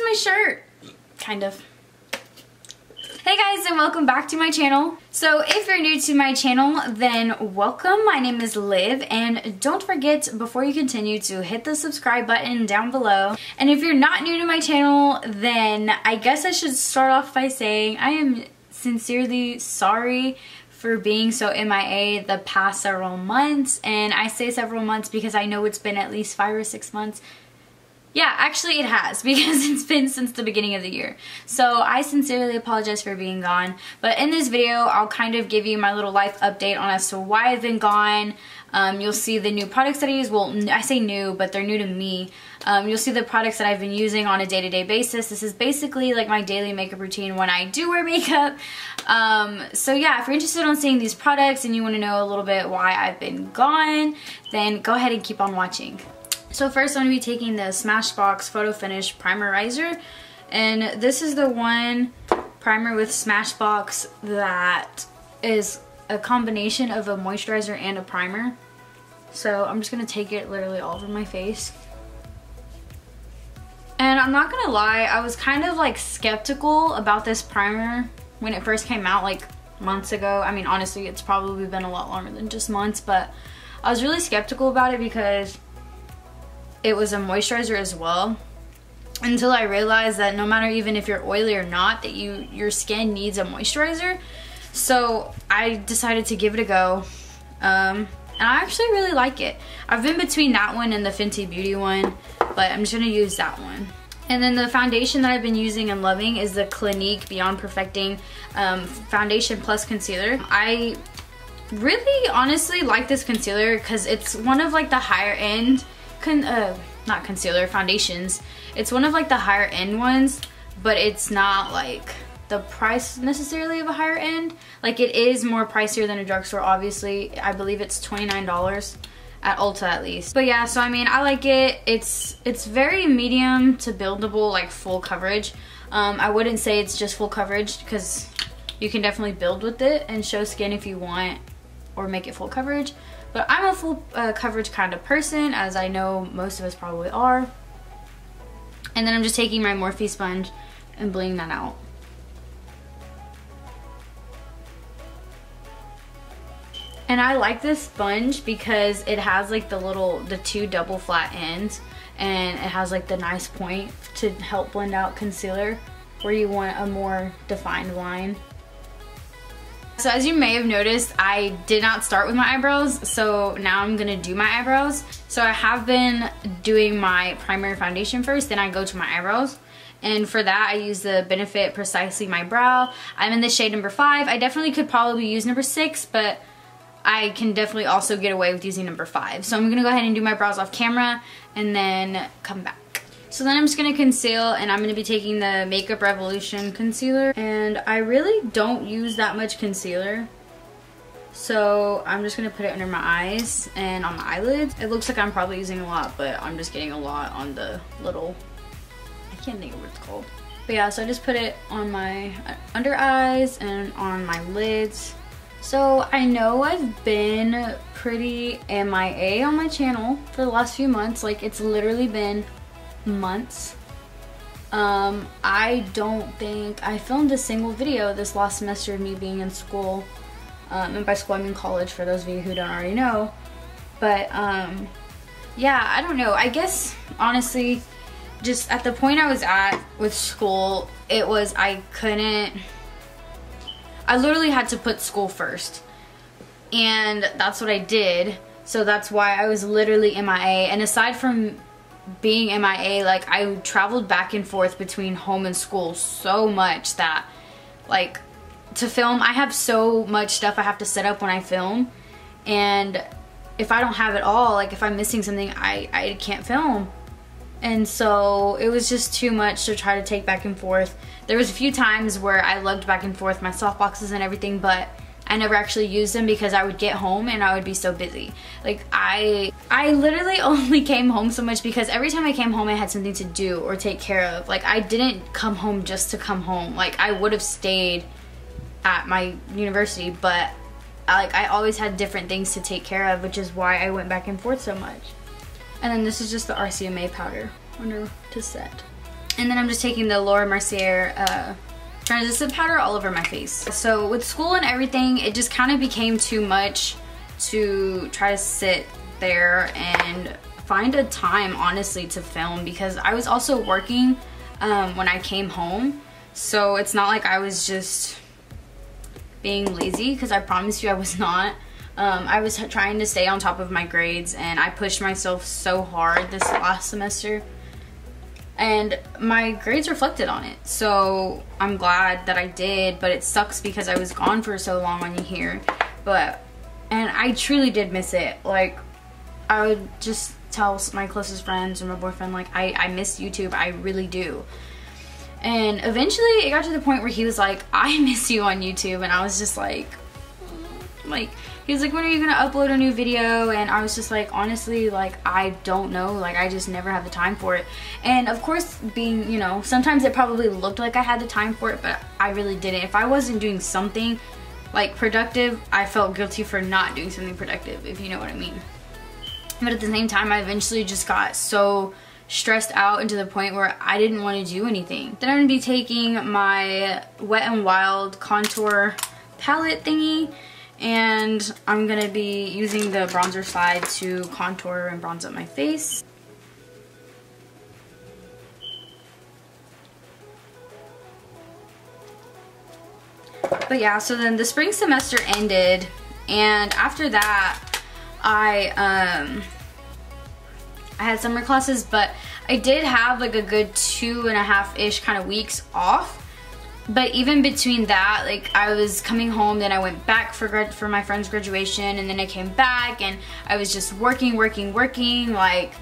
my shirt. Kind of. Hey guys, and welcome back to my channel. So if you're new to my channel, then welcome. My name is Liv, and don't forget, before you continue, to hit the subscribe button down below. And if you're not new to my channel, then I guess I should start off by saying I am sincerely sorry for being so MIA the past several months. And I say several months because I know it's been at least 5 or 6 months. Yeah, actually it has, because it's been since the beginning of the year. So I sincerely apologize for being gone. But in this video, I'll kind of give you my little life update on as to why I've been gone. You'll see the new products that I use. Well, I say new, but they're new to me. You'll see the products that I've been using on a day-to-day basis. This is basically like my daily makeup routine when I do wear makeup. So yeah, if you're interested in seeing these products and you want to know a little bit why I've been gone, then go ahead and keep on watching. So first I'm going to be taking the Smashbox Photo Finish Primerizer, and this is the one primer with Smashbox that is a combination of a moisturizer and a primer. So I'm just going to take it literally all over my face. And I'm not going to lie, I was kind of like skeptical about this primer when it first came out like months ago. I mean, honestly, it's probably been a lot longer than just months, but I was really skeptical about it because it was a moisturizer as well, until I realized that no matter even if you're oily or not, that your skin needs a moisturizer. So I decided to give it a go, and I actually really like it. I've been between that one and the Fenty Beauty one, but I'm just gonna use that one. And then the foundation that I've been using and loving is the Clinique Beyond Perfecting Foundation Plus Concealer. I really honestly like this concealer because it's one of like the higher end not concealer, foundations. It's one of like the higher end ones, but it's not like the price necessarily of a higher end. Like, it is more pricier than a drugstore, obviously. I believe it's $29 at Ulta at least. But yeah, so I mean, I like it. It's very medium to buildable, like full coverage. I wouldn't say it's just full coverage because you can definitely build with it and show skin if you want, or make it full coverage. But I'm a full coverage kind of person, as I know most of us probably are. And then I'm just taking my Morphe sponge and blending that out. And I like this sponge because it has like the two double flat ends, and it has like the nice point to help blend out concealer where you want a more defined line. So as you may have noticed, I did not start with my eyebrows, so now I'm gonna do my eyebrows. So I have been doing my primary foundation first, then I go to my eyebrows. And for that, I use the Benefit Precisely My Brow. I'm in the shade number 5. I definitely could probably use number 6, but I can definitely also get away with using number 5. So I'm gonna go ahead and do my brows off camera and then come back. So then I'm just going to conceal, and I'm going to be taking the Makeup Revolution concealer. And I really don't use that much concealer, so I'm just going to put it under my eyes and on my eyelids. It looks like I'm probably using a lot, but I'm just getting a lot on the little, I can't think of what it's called. But yeah, so I just put it on my under eyes and on my lids. So I know I've been pretty MIA on my channel for the last few months. Like, it's literally been months. I don't think I filmed a single video this last semester of me being in school, and by school I mean college, for those of you who don't already know. But yeah, I don't know, I guess honestly just at the point I was at with school, it was I literally had to put school first, and that's what I did. So that's why I was literally MIA. And aside from being MIA, like, I traveled back and forth between home and school so much that, like, to film, I have so much stuff I have to set up when I film, and if I don't have it all, like, if I'm missing something, I can't film. And so it was just too much to try to take back and forth. There was a few times where I lugged back and forth my softboxes and everything, but I never actually used them because I would get home and I would be so busy. Like, I literally only came home so much because every time I came home I had something to do or take care of. Like, I didn't come home just to come home. Like, I would have stayed at my university, but I always had different things to take care of, which is why I went back and forth so much. And then this is just the RCMA powder under to set. And then I'm just taking the Laura Mercier transition powder all over my face. So with school and everything, it just kind of became too much to try to sit there and find a time, honestly, to film, because I was also working when I came home. So it's not like I was just being lazy, because I promise you I was not. I was trying to stay on top of my grades, and I pushed myself so hard this last semester, and my grades reflected on it. So I'm glad that I did, but it sucks because I was gone for so long on here. And I truly did miss it. Like, I would just tell my closest friends or my boyfriend, like, I miss YouTube, I really do. And eventually it got to the point where he was like, I miss you on YouTube, and I was just like, he was like, when are you gonna upload a new video? And I was just like, honestly, like, I don't know, like, I just never have the time for it. And of course, being, you know, sometimes it probably looked like I had the time for it, but I really didn't. If I wasn't doing something like productive, I felt guilty for not doing something productive, if you know what I mean. But at the same time, I eventually just got so stressed out, and to the point where I didn't want to do anything. Then I'm gonna be taking my Wet n Wild contour palette thingy, and I'm gonna be using the bronzer side to contour and bronze up my face. But yeah, so then the spring semester ended, and after that I had summer classes, but I did have like a good 2.5-ish kind of weeks off. But even between that, like, I was coming home, then I went back for my friend's graduation, and then I came back, and I was just working. Like,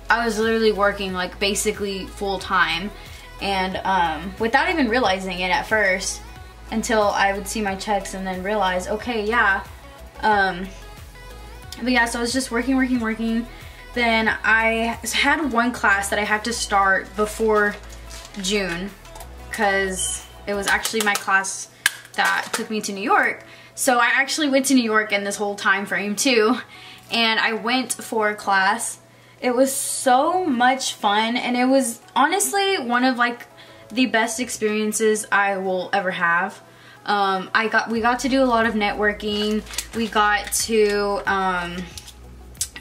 I was literally working like basically full time, and without even realizing it at first, until I would see my checks and then realize, okay, yeah. But yeah, so I was just working. Then I had one class that I had to start before June, because it was actually my class that took me to New York. So I actually went to New York in this whole time frame too, and I went for a class. It was so much fun, and it was honestly one of like the best experiences I will ever have. We got to do a lot of networking. We got to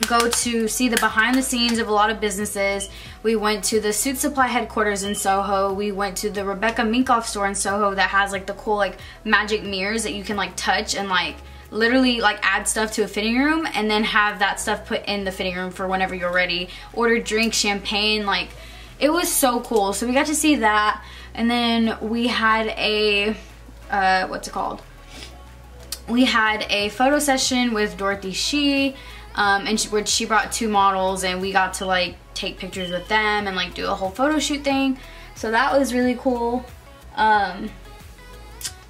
go to see the behind the scenes of a lot of businesses. We went to the Suit Supply headquarters in Soho. We went to the Rebecca Minkoff store in Soho that has like the cool like magic mirrors that you can like touch and like literally like add stuff to a fitting room, and then have that stuff put in the fitting room for whenever you're ready. Order drinks, champagne, like it was so cool. So we got to see that, and then we had a what's it called? We had a photo session with Dorothy Shee. And she brought 2 models, and we got to like take pictures with them and like do a whole photo shoot thing. So that was really cool.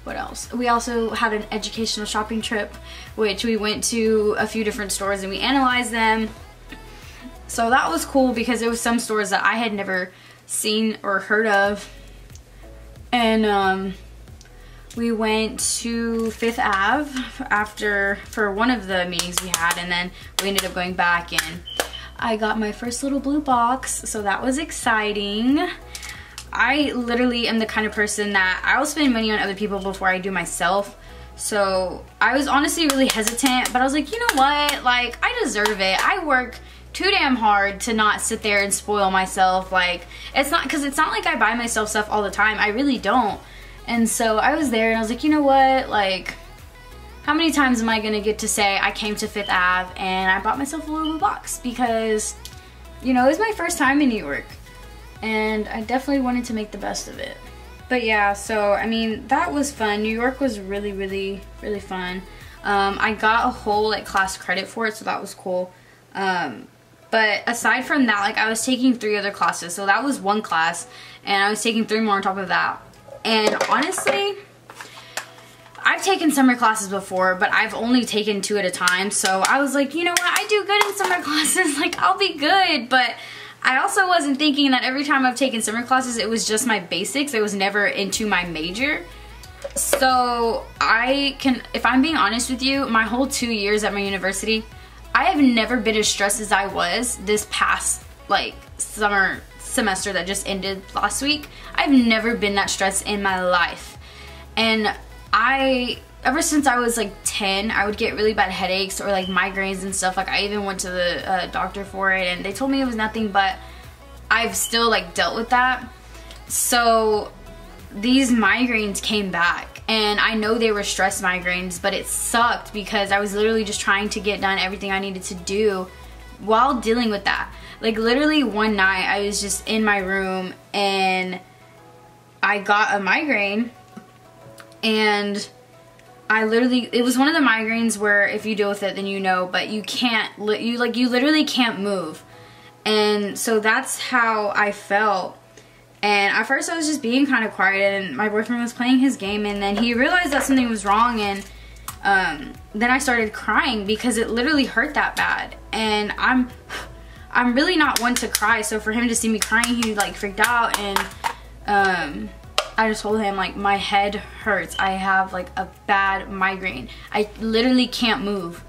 What else? We also had an educational shopping trip, which we went to a few different stores and we analyzed them. So that was cool, because it was some stores that I had never seen or heard of. And we went to 5th Ave for one of the meetings we had, and then we ended up going back, and I got my first little blue box, so that was exciting. I literally am the kind of person that I will spend money on other people before I do myself. So I was honestly really hesitant, but I was like, you know what? Like, I deserve it. I work too damn hard to not sit there and spoil myself. Like, it's not like I buy myself stuff all the time. I really don't. And so I was there and I was like, you know what, like, how many times am I gonna get to say I came to 5th Ave and I bought myself a little box? Because, you know, it was my first time in New York, and I definitely wanted to make the best of it. But yeah, so I mean, that was fun. New York was really, really, really fun. I got a whole like class credit for it, so that was cool. But aside from that, like, I was taking 3 other classes, so that was one class, and I was taking 3 more on top of that. And honestly, I've taken summer classes before, but I've only taken 2 at a time. So I was like, you know what, I do good in summer classes, like, I'll be good. But I also wasn't thinking that every time I've taken summer classes, it was just my basics. It was never into my major. So if I'm being honest with you, my whole 2 years at my university, I have never been as stressed as I was this past, like, summer semester that just ended last week, I've never been that stressed in my life. And ever since I was like 10, I would get really bad headaches or like migraines and stuff. Like I even went to the doctor for it, and they told me it was nothing, but I've still like dealt with that. So these migraines came back, and I know they were stress migraines, but it sucked because I was literally just trying to get done everything I needed to do while dealing with that. Like literally one night I was just in my room and I got a migraine, and it was one of the migraines where if you deal with it then you know, but you literally can't move. And so that's how I felt. And at first I was just being kind of quiet, and my boyfriend was playing his game, and then he realized that something was wrong, and then I started crying because it literally hurt that bad. And I'm really not one to cry, so for him to see me crying, he like freaked out, and I just told him like, my head hurts. I have like a bad migraine. I literally can't move.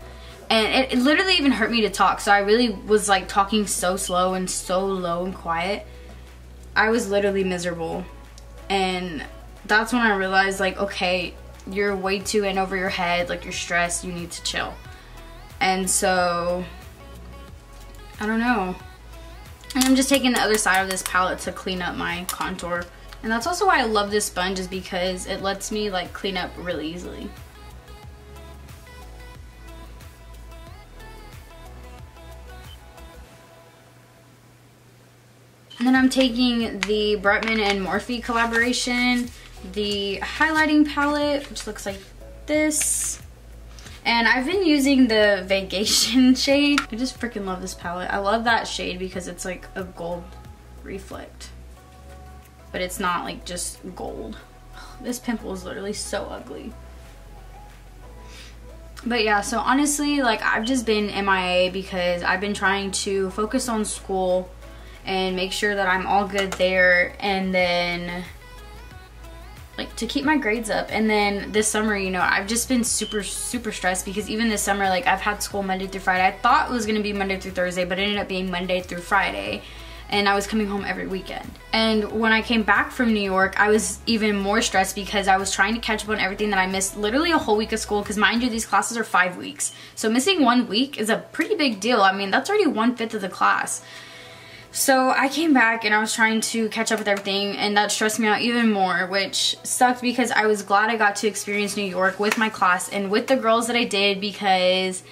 And it literally even hurt me to talk. So I really was like talking so slow and so low and quiet. I was literally miserable. And that's when I realized like, okay, you're way too in over your head. Like you're stressed, you need to chill. And so, I don't know. And I'm just taking the other side of this palette to clean up my contour. And that's also why I love this sponge, is because it lets me like clean up really easily. And then I'm taking the Bretman and Morphe collaboration, the highlighting palette, which looks like this. And I've been using the Vacation shade. I just freaking love this palette. I love that shade because it's like a gold reflect. But it's not like just gold. This pimple is literally so ugly. But yeah, so honestly, like I've just been MIA because I've been trying to focus on school and make sure that I'm all good there, and then like to keep my grades up. And then this summer, you know, I've just been super stressed because even this summer, like I've had school Monday through Friday. I thought it was gonna be Monday through Thursday, but it ended up being Monday through Friday. And I was coming home every weekend. And when I came back from New York, I was even more stressed because I was trying to catch up on everything that I missed literally a whole week of school, because mind you, these classes are 5 weeks. So missing 1 week is a pretty big deal. I mean, that's already 1/5 of the class. So I came back and I was trying to catch up with everything, and that stressed me out even more, which sucked because I was glad I got to experience New York with my class and with the girls that I did, because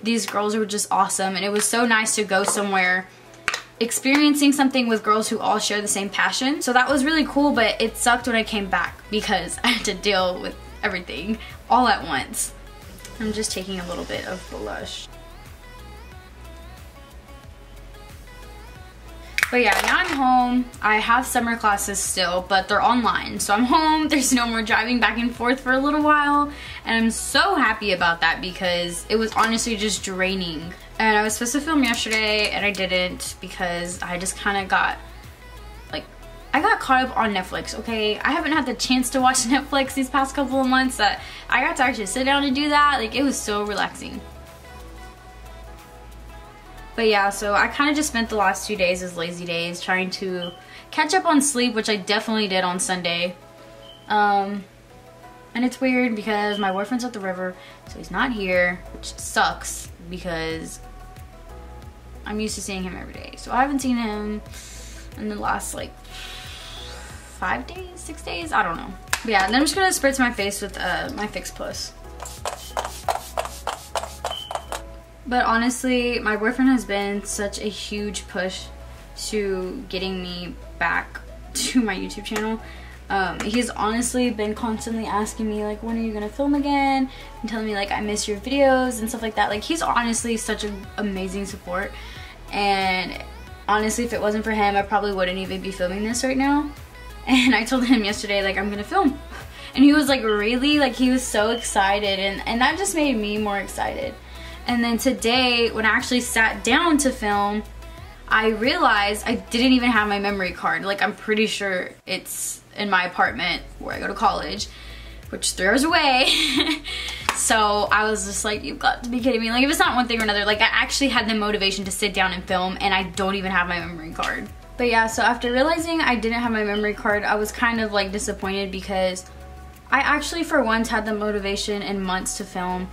these girls were just awesome. And it was so nice to go somewhere experiencing something with girls who all share the same passion. So that was really cool, but it sucked when I came back because I had to deal with everything all at once. I'm just taking a little bit of blush. But yeah, now I'm home. I have summer classes still, but they're online. So I'm home. There's no more driving back and forth for a little while. And I'm so happy about that because it was honestly just draining. And I was supposed to film yesterday and I didn't because I just kind of got, like, I got caught up on Netflix, okay? I haven't had the chance to watch Netflix these past couple of months that I got to actually sit down and do that. Like, it was so relaxing. But yeah, so I kind of just spent the last 2 days as lazy days trying to catch up on sleep, which I definitely did on Sunday. And it's weird because my boyfriend's at the river, so he's not here, which sucks because I'm used to seeing him every day. So I haven't seen him in the last like 5 days, 6 days, I don't know. But yeah, and then I'm just gonna spritz my face with my Fix Plus. But honestly, my boyfriend has been such a huge push to getting me back to my YouTube channel. He's honestly been constantly asking me like, when are you gonna film again? And telling me like, I miss your videos and stuff like that. Like, he's honestly such an amazing support. And honestly, if it wasn't for him, I probably wouldn't even be filming this right now. And I told him yesterday, like, I'm gonna film. And he was like, really? Like, he was so excited. And that just made me more excited. And then today, when I actually sat down to film, I realized I didn't even have my memory card. Like, I'm pretty sure it's in my apartment where I go to college, which is 3 hours away. So I was just like, you've got to be kidding me. Like, if it's not one thing or another, like, I actually had the motivation to sit down and film, and I don't even have my memory card. But yeah, so after realizing I didn't have my memory card, I was kind of like disappointed because I actually for once had the motivation in months to film.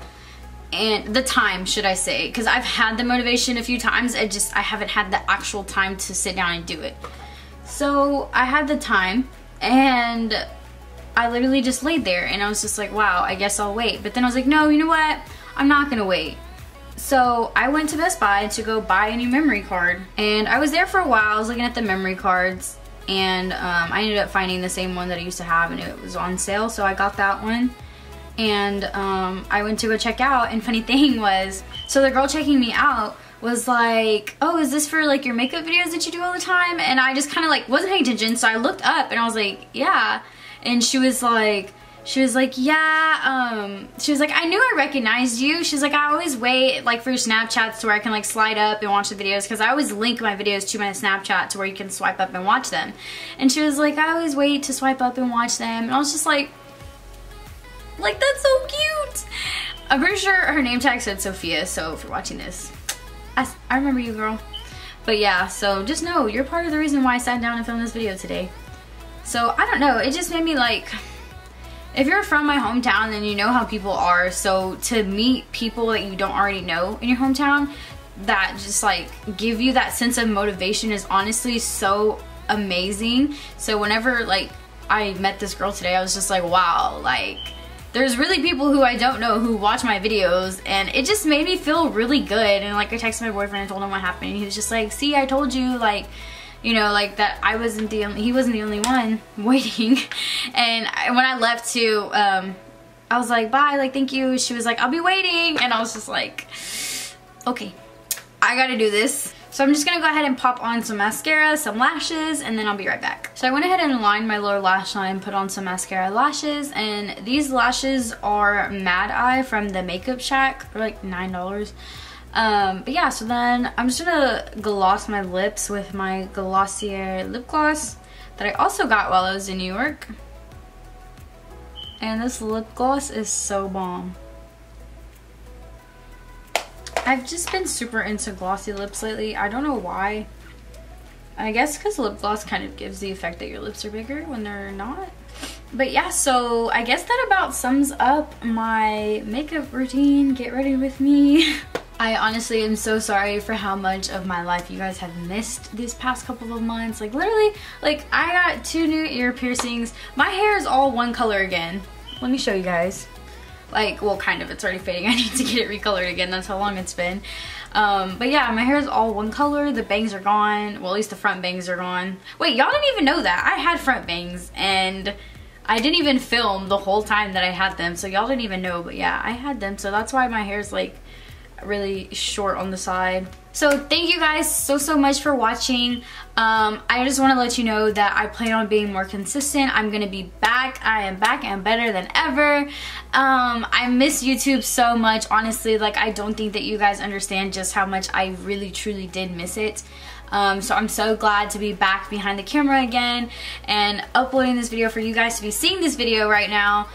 And the time, should I say, because I've had the motivation a few times, I haven't had the actual time to sit down and do it. So I had the time, and I literally just laid there, and I was just like, wow, I guess I'll wait. But then I was like, no, you know what, I'm not gonna wait. So I went to Best Buy to go buy a new memory card, and I was there for a while. I was looking at the memory cards, and I ended up finding the same one that I used to have, and it was on sale, so I got that one. And I went to go check out, and funny thing was, so the girl checking me out was like, oh, is this for like your makeup videos that you do all the time? And I just kind of like wasn't paying attention, so I looked up and I was like, yeah. And she was like, yeah, she was like, I knew I recognized you. She's like, I always wait like for your Snapchats to where I can like slide up and watch the videos, because I always link my videos to my Snapchat to where you can swipe up and watch them. And she was like, I always wait to swipe up and watch them. And I was just like, that's so cute. I'm pretty sure her name tag said Sophia, so if you're watching this, I remember you, girl. But yeah, so just know you're part of the reason why I sat down and filmed this video today. So I don't know, it just made me like, if you're from my hometown, then you know how people are. So to meet people that you don't already know in your hometown that just like give you that sense of motivation is honestly so amazing. So whenever like I met this girl today, I was just like, wow, like there's really people who I don't know who watch my videos, and it just made me feel really good. And like I texted my boyfriend and told him what happened, and he was just like, see, I told you, like, you know, like that he wasn't the only one waiting. And when I left too, I was like, bye, like, thank you. She was like, I'll be waiting. And I was just like, okay, I gotta do this. So I'm just gonna go ahead and pop on some mascara, some lashes, and then I'll be right back. So I went ahead and lined my lower lash line, put on some mascara lashes, and these lashes are Mad Eye from the Makeup Shack. They're like $9. But yeah, so then I'm just gonna gloss my lips with my Glossier lip gloss that I also got while I was in New York. And this lip gloss is so bomb. I've just been super into glossy lips lately. I don't know why. I guess because lip gloss kind of gives the effect that your lips are bigger when they're not. But yeah, so I guess that about sums up my makeup routine. Get ready with me. I honestly am so sorry for how much of my life you guys have missed these past couple of months. Like literally, like I got 2 new ear piercings. My hair is all one color again. Let me show you guys. Like, well, kind of, it's already fading. I need to get it recolored again. That's how long it's been. But yeah, my hair is all one color. The bangs are gone. Well, at least the front bangs are gone. Wait, y'all didn't even know that. I had front bangs, and I didn't even film the whole time that I had them. So y'all didn't even know, but yeah, I had them. So that's why my hair is like really short on the side. So thank you guys so much for watching. I just want to let you know that I plan on being more consistent. I'm gonna be back. I am back and better than ever. I miss YouTube so much, honestly. Like, I don't think that you guys understand just how much I really truly did miss it. So I'm so glad to be back behind the camera again and uploading this video for you guys to be seeing this video right now.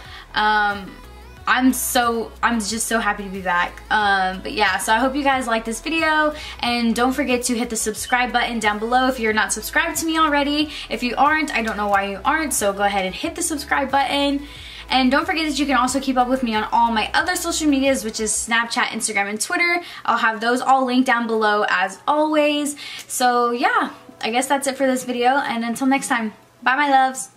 I'm just so happy to be back. But yeah, so I hope you guys like this video, and don't forget to hit the subscribe button down below if you're not subscribed to me already. If you aren't, I don't know why you aren't, so go ahead and hit the subscribe button. And don't forget that you can also keep up with me on all my other social medias, which is Snapchat, Instagram, and Twitter. I'll have those all linked down below as always. So yeah, I guess that's it for this video, and until next time, bye my loves.